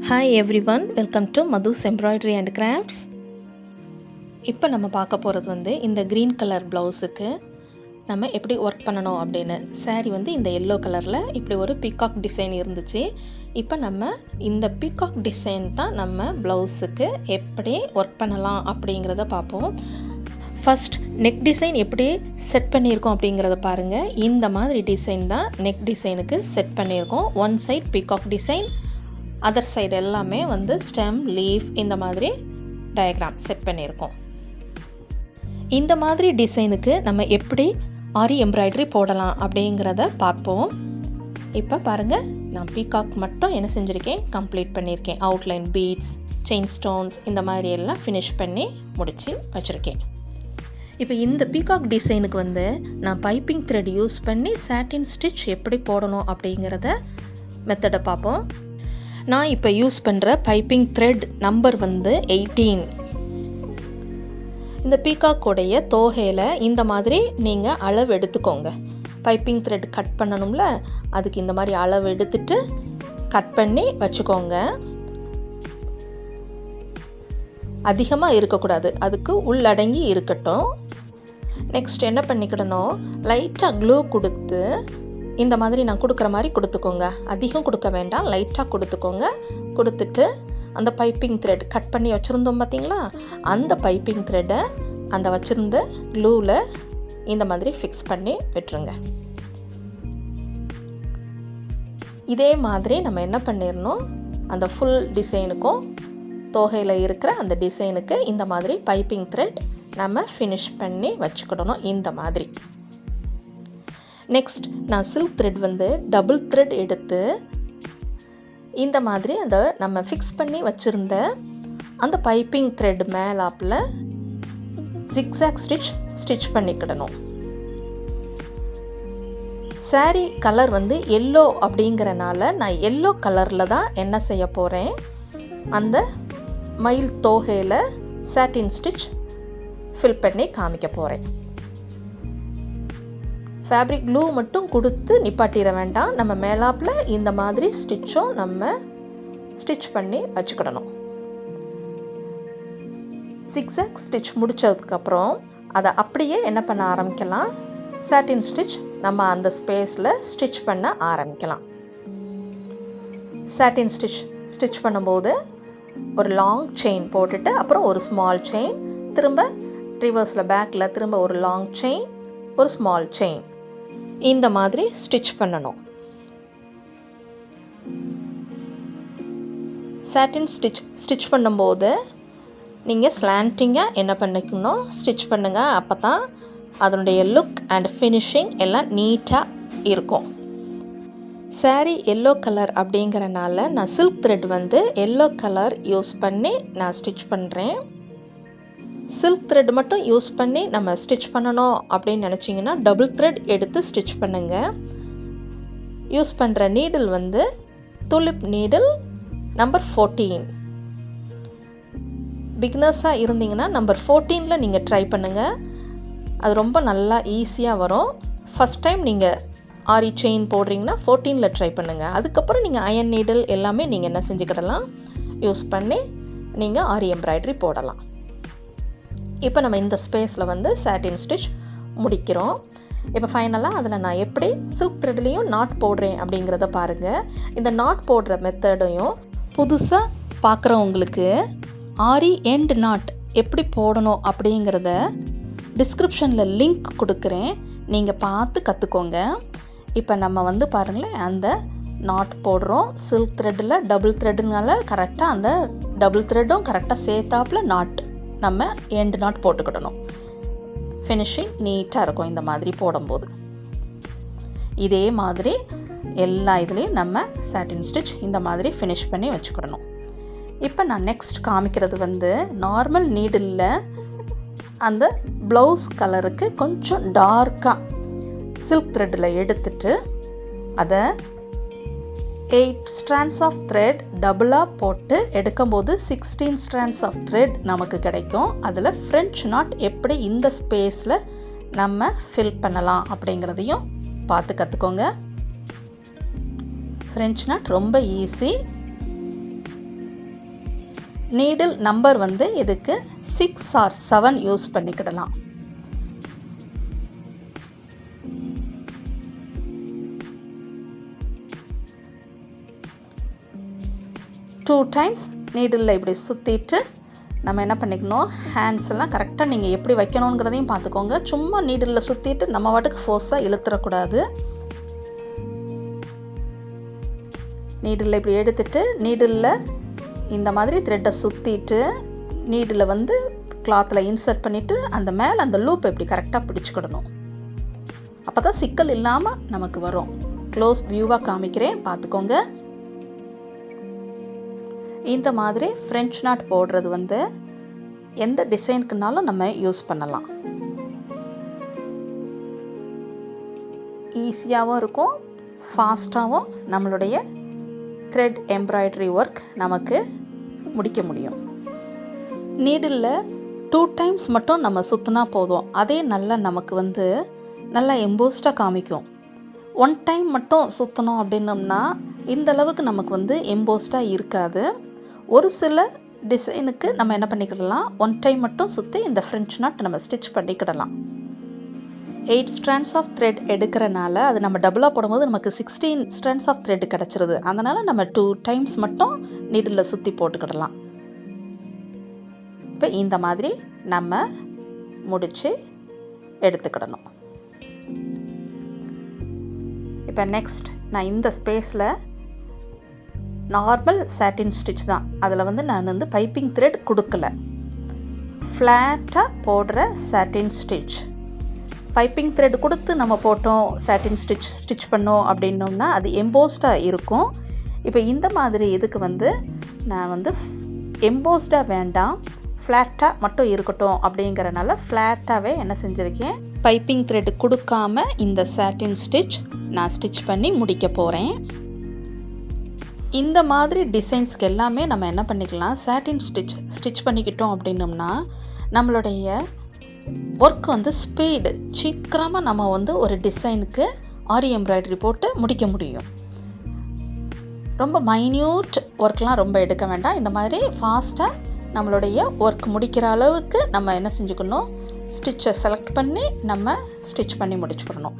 Hi everyone, welcome to MathusEmbroideryCrafts. இப்போ நம்ம பார்க்க போகிறது வந்து இந்த green color ப்ளவுஸுக்கு நம்ம எப்படி ஒர்க் பண்ணணும் அப்படின்னு. saree வந்து இந்த yellow கலரில் இப்படி ஒரு peacock டிசைன் இருந்துச்சு. இப்போ நம்ம இந்த peacock டிசைன் தான் நம்ம ப்ளவுஸுக்கு எப்படி ஒர்க் பண்ணலாம் அப்படிங்கிறத பார்ப்போம். ஃபர்ஸ்ட் நெக் டிசைன் எப்படி செட் பண்ணியிருக்கோம் அப்படிங்கிறத பாருங்கள். இந்த மாதிரி டிசைன் தான் நெக் டிசைனுக்கு செட் பண்ணியிருக்கோம். One side peacock design, other side எல்லாமே வந்து ஸ்டெம், லீஃப் இந்த மாதிரி டயக்ராம் செட் பண்ணியிருக்கோம். இந்த மாதிரி டிசைனுக்கு நம்ம எப்படி ஆரி எம்ப்ராய்டரி போடலாம் அப்படிங்கிறத பார்ப்போம். இப்போ பாருங்கள், நான் பீகாக் மட்டும் என்ன செஞ்சுருக்கேன், கம்ப்ளீட் பண்ணியிருக்கேன். அவுட்லைன், பீட்ஸ், செயின் ஸ்டோன்ஸ் இந்த மாதிரி எல்லாம் ஃபினிஷ் பண்ணி முடித்து வச்சுருக்கேன். இப்போ இந்த பீகாக் டிசைனுக்கு வந்து நான் பைப்பிங் த்ரெட் யூஸ் பண்ணி சாட்டின் ஸ்டிச் எப்படி போடணும் அப்படிங்கிறத மெத்தடை பார்ப்போம். நான் இப்போ யூஸ் பண்ணுற பைப்பிங் த்ரெட் நம்பர் வந்து 18. இந்த பீகாக்கோடைய தோகையில் இந்த மாதிரி நீங்கள் அளவு எடுத்துக்கோங்க. பைப்பிங் த்ரெட் கட் பண்ணணும்ல, அதுக்கு இந்த மாதிரி அளவு எடுத்துட்டு கட் பண்ணி வச்சுக்கோங்க. அதிகமாக இருக்கக்கூடாது, அதுக்கு உள்ளடங்கி இருக்கட்டும். நெக்ஸ்ட் என்ன பண்ணிக்கிடணும், லைட்டாக க்ளூ கொடுத்து இந்த மாதிரி நான் கொடுக்குற மாதிரி கொடுத்துக்கோங்க. அதிகம் கொடுக்க வேண்டாம், லைட்டாக கொடுத்துக்கோங்க. கொடுத்துட்டு அந்த பைப்பிங் த்ரெட் கட் பண்ணி வச்சுருந்தோம் பார்த்தீங்களா, அந்த பைப்பிங் த்ரெட்டை அந்த வச்சுருந்த க்ளூவில் இந்த மாதிரி ஃபிக்ஸ் பண்ணி விட்டுருங்க. இதே மாதிரி நம்ம என்ன பண்ணிடணும், அந்த ஃபுல் டிசைனுக்கும் தோகையில் இருக்கிற அந்த டிசைனுக்கு இந்த மாதிரி பைப்பிங் த்ரெட் நம்ம ஃபினிஷ் பண்ணி வச்சுக்கிடணும். இந்த மாதிரி நெக்ஸ்ட் நான் சில்க் த்ரெட் வந்து டபுள் த்ரெட் எடுத்து இந்த மாதிரி அந்த நம்ம ஃபிக்ஸ் பண்ணி வச்சுருந்த அந்த பைப்பிங் த்ரெட் மேலாப்பில் ஜிக்ஸாக் ஸ்டிச் பண்ணிக்கிடணும். saree கலர் வந்து எல்லோ அப்படிங்கிறனால நான் எல்லோ கலரில் தான் என்ன செய்ய போகிறேன், அந்த மயில் தோகையில் சாட்டின் ஸ்டிச் ஃபில் பண்ணி காமிக்க போகிறேன். ஃபேப்ரிக் க்ளூ மட்டும் கொடுத்து நிப்பாட்டிட வேண்டாம், நம்ம மேலாப்பில் இந்த மாதிரி ஸ்டிச்சும் நம்ம ஸ்டிச் பண்ணி வச்சுக்கிடணும். ஜிக்ஸாக் ஸ்டிச் முடித்ததுக்கப்புறம் அதை அப்படியே என்ன பண்ண ஆரம்பிக்கலாம், சாட்டின் ஸ்டிச் நம்ம அந்த ஸ்பேஸில் ஸ்டிச் பண்ண ஆரம்பிக்கலாம். சாட்டின் ஸ்டிச் பண்ணும்போது ஒரு லாங் செயின் போட்டுட்டு அப்புறம் ஒரு ஸ்மால் செயின், திரும்ப ரிவர்ஸில் பேக்கில் திரும்ப ஒரு லாங் செயின், ஒரு ஸ்மால் செயின், இந்த மாதிரி ஸ்டிச் பண்ணணும். சாட்டின் ஸ்டிச் பண்ணும்போது நீங்கள் ஸ்லாண்டிங்காக என்ன பண்ணிக்கணும், ஸ்டிச் பண்ணுங்கள். அப்போ தான் அதனுடைய லுக் அண்ட் ஃபினிஷிங் எல்லாம் நீட்டாக இருக்கும். saree எல்லோ கலர் அப்படிங்கிறனால நான் சில்க் த்ரெட் வந்து எல்லோ கலர் யூஸ் பண்ணி நான் ஸ்டிச் பண்ணுறேன். சில்க் த்ரெட் மட்டும் யூஸ் பண்ணி நம்ம ஸ்டிச் பண்ணணும் அப்படின்னு நினச்சிங்கன்னா டபுள் த்ரெட் எடுத்து ஸ்டிச் பண்ணுங்கள். யூஸ் பண்ணுற நீடில் வந்து துலிப் நீடில் நம்பர் 14. பிகினர்ஸாக இருந்தீங்கன்னா நம்பர் 14 நீங்கள் ட்ரை பண்ணுங்கள். அது ரொம்ப நல்லா ஈஸியாக வரும். ஃபஸ்ட் டைம் நீங்கள் ஆரி செயின் போடுறீங்கன்னா 14 ட்ரை பண்ணுங்கள். அதுக்கப்புறம் நீங்கள் அயன் நீடில் எல்லாமே நீங்கள் என்ன செஞ்சுக்கிடலாம், யூஸ் பண்ணி நீங்கள் ஆரி எம்ப்ராய்டரி போடலாம். இப்போ நம்ம இந்த ஸ்பேஸில் வந்து சாட்டின் ஸ்டிச் முடிக்கிறோம். இப்போ ஃபைனலாக அதில் நான் எப்படி சில்க் த்ரெட்லேயும் நாட் போடுறேன் அப்படிங்கிறத பாருங்கள். இந்த நாட் போடுற மெத்தடையும் புதுசாக பார்க்குறவங்களுக்கு ஆரி எண்ட் நாட் எப்படி போடணும் அப்படிங்கிறத டிஸ்கிரிப்ஷனில் லிங்க் கொடுக்குறேன், நீங்கள் பார்த்து கற்றுக்கோங்க. இப்போ நம்ம வந்து பாருங்களேன், அந்த நாட் போடுறோம். சில்க் த்ரெட்டில் டபுள் த்ரெட்டுனால கரெக்டாக அந்த டபுள் த்ரெட்டும் கரெக்டாக சேர்த்தாப்பில் நாட் நம்ம எண்டு நாட் போட்டுக்கிடணும். ஃபினிஷிங் நீட்டாக இருக்கும் இந்த மாதிரி போடும்போது. இதே மாதிரி எல்லா இதுலேயும் நம்ம சாட்டின் ஸ்டிச் இந்த மாதிரி ஃபினிஷ் பண்ணி வச்சுக்கிடணும். இப்போ நான் நெக்ஸ்ட் காமிக்கிறது வந்து நார்மல் நீடில் அந்த ப்ளவுஸ் கலருக்கு கொஞ்சம் டார்க்காக சில்க் த்ரெட்டில் எடுத்துட்டு அதை 8 strands ஆஃப் த்ரெட் டபுளாக போட்டு எடுக்கும்போது 16 strands ஆஃப் த்ரெட் நமக்கு கிடைக்கும். அதில் ஃப்ரெஞ்ச் நாட் எப்படி இந்த ஸ்பேஸில் நம்ம ஃபில் பண்ணலாம் அப்படிங்கிறதையும் பார்த்து கற்றுக்கோங்க. ஃப்ரெஞ்ச் நாட் ரொம்ப ஈஸி. நீடில் நம்பர் வந்து இதுக்கு 6 or 7 யூஸ் பண்ணிக்கிடலாம். டூ டைம்ஸ் நீடில் இப்படி சுற்றிட்டு நம்ம என்ன பண்ணிக்கணும், ஹேண்ட்ஸ் எல்லாம் கரெக்டாக நீங்கள் எப்படி வைக்கணுங்கிறதையும் பார்த்துக்கோங்க. சும்மா நீடில் சுற்றிட்டு நம்ம வாட்டுக்கு ஃபோர்ஸாக இழுத்துறக்கூடாது. நீடில் இப்படி எடுத்துட்டு நீடில் இந்த மாதிரி த்ரெட்டை சுற்றிட்டு நீடில் வந்து கிளாத்தில் இன்சர்ட் பண்ணிவிட்டு அந்த மேலே அந்த லூப் இப்படி கரெக்டாக பிடிச்சிக்கிடணும். அப்போ தான் சிக்கல் இல்லாமல் நமக்கு வரும். க்ளோஸ் வியூவாக காமிக்கிறேன், பார்த்துக்கோங்க. இந்த மாதிரி ஃப்ரெஞ்ச் நாட் போடுறது வந்து எந்த டிசைனுக்குனாலும் நம்ம யூஸ் பண்ணலாம். ஈஸியாகவும் இருக்கும், ஃபாஸ்ட்டாகவும் நம்மளுடைய த்ரெட் எம்ப்ராய்டரி ஒர்க் நமக்கு முடிக்க முடியும். நீடில் 2 டைம்ஸ் மட்டும் நம்ம சுற்றினா போதும், அதே நமக்கு வந்து நல்லா எம்போஸ்டாக காமிக்கும். 1 டைம் மட்டும் சுற்றணும் அப்படின்னோம்னா இந்த அளவுக்கு நமக்கு வந்து எம்போஸ்டாக இருக்காது. ஒரு சில டிசைனுக்கு நம்ம என்ன பண்ணிக்கிடலாம், 1 டைம் மட்டும் சுற்றி இந்த ஃப்ரெஞ்ச் நாட் நம்ம ஸ்டிச் பண்ணிக்கிடலாம். 8 strands ஆஃப் த்ரெட் எடுக்கிறனால அது நம்ம டபுளாக போடும்போது நமக்கு 16 strands ஆஃப் த்ரெட் கிடச்சிருது. அதனால் நம்ம 2 டைம்ஸ் மட்டும் நீடில் சுற்றி போட்டுக்கிடலாம். இப்போ இந்த மாதிரி நம்ம முடித்து எடுத்துக்கிடணும். இப்போ நெக்ஸ்ட் நான் இந்த ஸ்பேஸில் நார்மல் சாட்டின் ஸ்டிச் தான், அதில் வந்து நான் வந்து பைப்பிங் த்ரெட் கொடுக்கல, ஃப்ளாட்டாக போடுற சாட்டின் ஸ்டிச். பைப்பிங் த்ரெட் கொடுத்து நம்ம போட்டோம் சாட்டின் ஸ்டிச் பண்ணோம் அப்படின்னோம்னா அது எம்போஸ்டாக இருக்கும். இப்போ இந்த மாதிரி இதுக்கு வந்து நான் வந்து எம்போஸ்டாக வேண்டாம், ஃப்ளாட்டாக மட்டும் இருக்கட்டும் அப்படிங்கிறனால ஃப்ளாட்டாகவே என்ன செஞ்சுருக்கேன், பைப்பிங் த்ரெட் கொடுக்காம இந்த சாட்டின் ஸ்டிச் நான் ஸ்டிச் பண்ணி முடிக்க போகிறேன். இந்த மாதிரி டிசைன்ஸ்க்கு எல்லாமே நம்ம என்ன பண்ணிக்கலாம், சாட்டின் ஸ்டிச் பண்ணிக்கிட்டோம் அப்படின்னோம்னா நம்மளுடைய ஒர்க் வந்து ஸ்பீடு, சீக்கிரமாக நம்ம வந்து ஒரு டிசைனுக்கு ஆரி எம்ப்ராய்டரி போட்டு முடிக்க முடியும். ரொம்ப மைன்யூட் ஒர்க்லாம் ரொம்ப எடுக்க வேண்டாம். இந்த மாதிரி ஃபாஸ்ட்டாக நம்மளுடைய ஒர்க் முடிக்கிற அளவுக்கு நம்ம என்ன செஞ்சுக்கணும், ஸ்டிச்சை செலக்ட் பண்ணி நம்ம ஸ்டிச் பண்ணி முடிச்சுக்கணும்.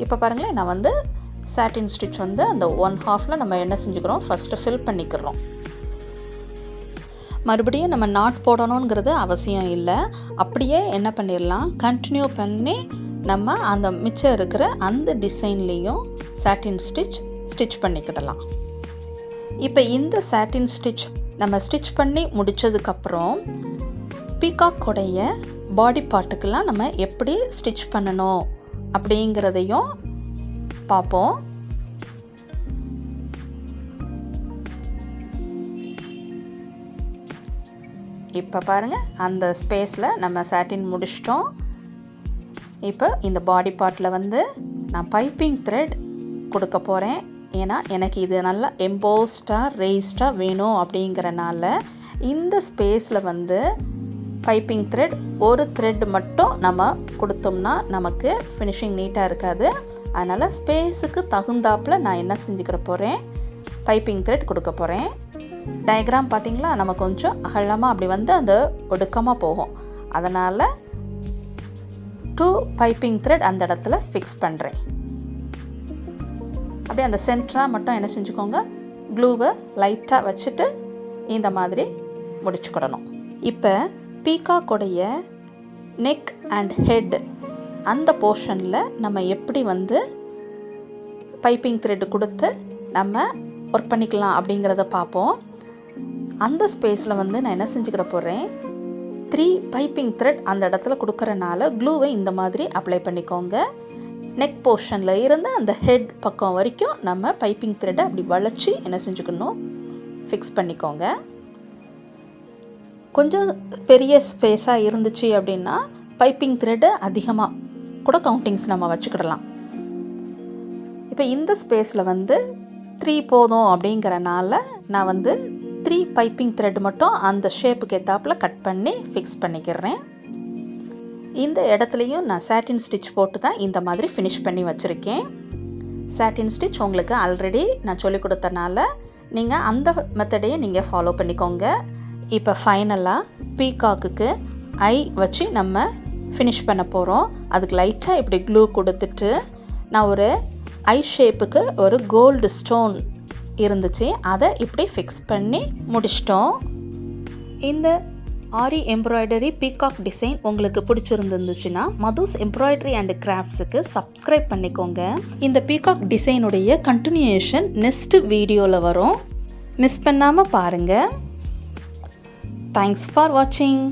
இப்போ பாருங்களேன், நான் வந்து சாட்டின் ஸ்டிச் வந்து அந்த 1/2 நம்ம என்ன செஞ்சுக்கிறோம், ஃபஸ்ட்டு ஃபில் பண்ணிக்கிறோம். மறுபடியும் நம்ம நாட் போடணுங்கிறது அவசியம் இல்லை. அப்படியே என்ன பண்ணிடலாம், கண்டினியூ பண்ணி நம்ம அந்த மிச்சம் இருக்கிற அந்த டிசைன்லேயும் சாட்டின் ஸ்டிச் பண்ணிக்கிடலாம். இப்போ இந்த சாட்டின் ஸ்டிச் நம்ம ஸ்டிச் பண்ணி முடித்ததுக்கப்புறம் பீகாக்கோடைய பாடி பார்ட்டுக்கெல்லாம் நம்ம எப்படி ஸ்டிச் பண்ணணும் அப்படிங்கிறதையும் பார்ப்போம். இப்போ பாருங்கள், அந்த ஸ்பேஸில் நம்ம சாட்டின் முடிச்சிட்டோம். இப்போ இந்த பாடி பார்ட்டில் வந்து நான் பைப்பிங் த்ரெட் கொடுக்க போகிறேன். ஏன்னா எனக்கு இது நல்லா எம்போஸ்டாக ரேஸ்டாக வேணும் அப்படிங்கிறனால இந்த ஸ்பேஸில் வந்து பைப்பிங் த்ரெட் ஒரு த்ரெட் மட்டும் நம்ம கொடுத்தோம்னா நமக்கு ஃபினிஷிங் நீட்டாக இருக்காது. அதனால் ஸ்பேஸுக்கு தகுந்தாப்பில் நான் என்ன செஞ்சுக்கிற போகிறேன், பைப்பிங் த்ரெட் கொடுக்க போகிறேன். டயக்ராம் பார்த்திங்களா, நம்ம கொஞ்சம் அகலமாக அப்படி வந்து அந்த ஒடுக்கமாக போகும். அதனால் 2 பைப்பிங் த்ரெட் அந்த இடத்துல ஃபிக்ஸ் பண்ணுறேன். அப்படியே அந்த சென்டராக மட்டும் என்ன செஞ்சுக்கோங்க, க்ளூவை லைட்டாக வச்சுட்டு இந்த மாதிரி முடிச்சுக்கிடணும். இப்போ பீகாக்கோடைய நெக் அண்ட் ஹெட் அந்த போர்ஷனில் நம்ம எப்படி வந்து பைப்பிங் த்ரெட் கொடுத்து நம்ம ஒர்க் பண்ணிக்கலாம் அப்படிங்கிறத பார்ப்போம். அந்த ஸ்பேஸில் வந்து நான் என்ன செஞ்சுக்கிட போகிறேன், 3 பைப்பிங் த்ரெட் அந்த இடத்துல கொடுக்குறனால க்ளூவை இந்த மாதிரி அப்ளை பண்ணிக்கோங்க. நெக் போர்ஷனில் இருந்து அந்த ஹெட் பக்கம் வரைக்கும் நம்ம பைப்பிங் த்ரெட்டை அப்படி வளைச்சி என்ன செஞ்சுக்கணும், ஃபிக்ஸ் பண்ணிக்கோங்க. கொஞ்சம் பெரிய ஸ்பேஸாக இருந்துச்சு அப்படின்னா பைப்பிங் த்ரெட்டு அதிகமாக கூட கவுண்டிங்ஸ் நம்ம வச்சுக்கிடலாம். இப்போ இந்த ஸ்பேஸில் வந்து 3 போதும் அப்படிங்கிறனால நான் வந்து 3 பைப்பிங் த்ரெட் மட்டும் அந்த ஷேப்புக்கு ஏற்றாப்பில் கட் பண்ணி ஃபிக்ஸ் பண்ணிக்கிறேன். இந்த இடத்துலையும் நான் சாட்டின் ஸ்டிச் போட்டு தான் இந்த மாதிரி ஃபினிஷ் பண்ணி வச்சுருக்கேன். சாட்டின் ஸ்டிச் உங்களுக்கு ஆல்ரெடி நான் சொல்லிக் கொடுத்தனால நீங்கள் அந்த மெத்தடையே நீங்கள் ஃபாலோ பண்ணிக்கோங்க. இப்போ ஃபைனலாக பீகாக்குக்கு ஐ வச்சு நம்ம ஃபினிஷ் பண்ண போகிறோம். அதுக்கு லைட்டாக இப்படி க்ளூ கொடுத்துட்டு நான் ஒரு ஐ ஷேப்புக்கு ஒரு கோல்டு ஸ்டோன் இருந்துச்சு, அதை இப்படி ஃபிக்ஸ் பண்ணி முடிச்சிட்டோம். இந்த ஆரி எம்ப்ராய்டரி பீகாக் டிசைன் உங்களுக்கு பிடிச்சிருந்துச்சுன்னா மதுஸ் எம்ப்ராய்டரி அண்ட் கிராஃப்ட்ஸுக்கு சப்ஸ்கிரைப் பண்ணிக்கோங்க. இந்த பீகாக் டிசைனுடைய கண்டினியூஷன் நெக்ஸ்ட் வீடியோவில் வரும், மிஸ் பண்ணாமல் பாருங்கள். தேங்க்ஸ் ஃபார் வாட்சிங்.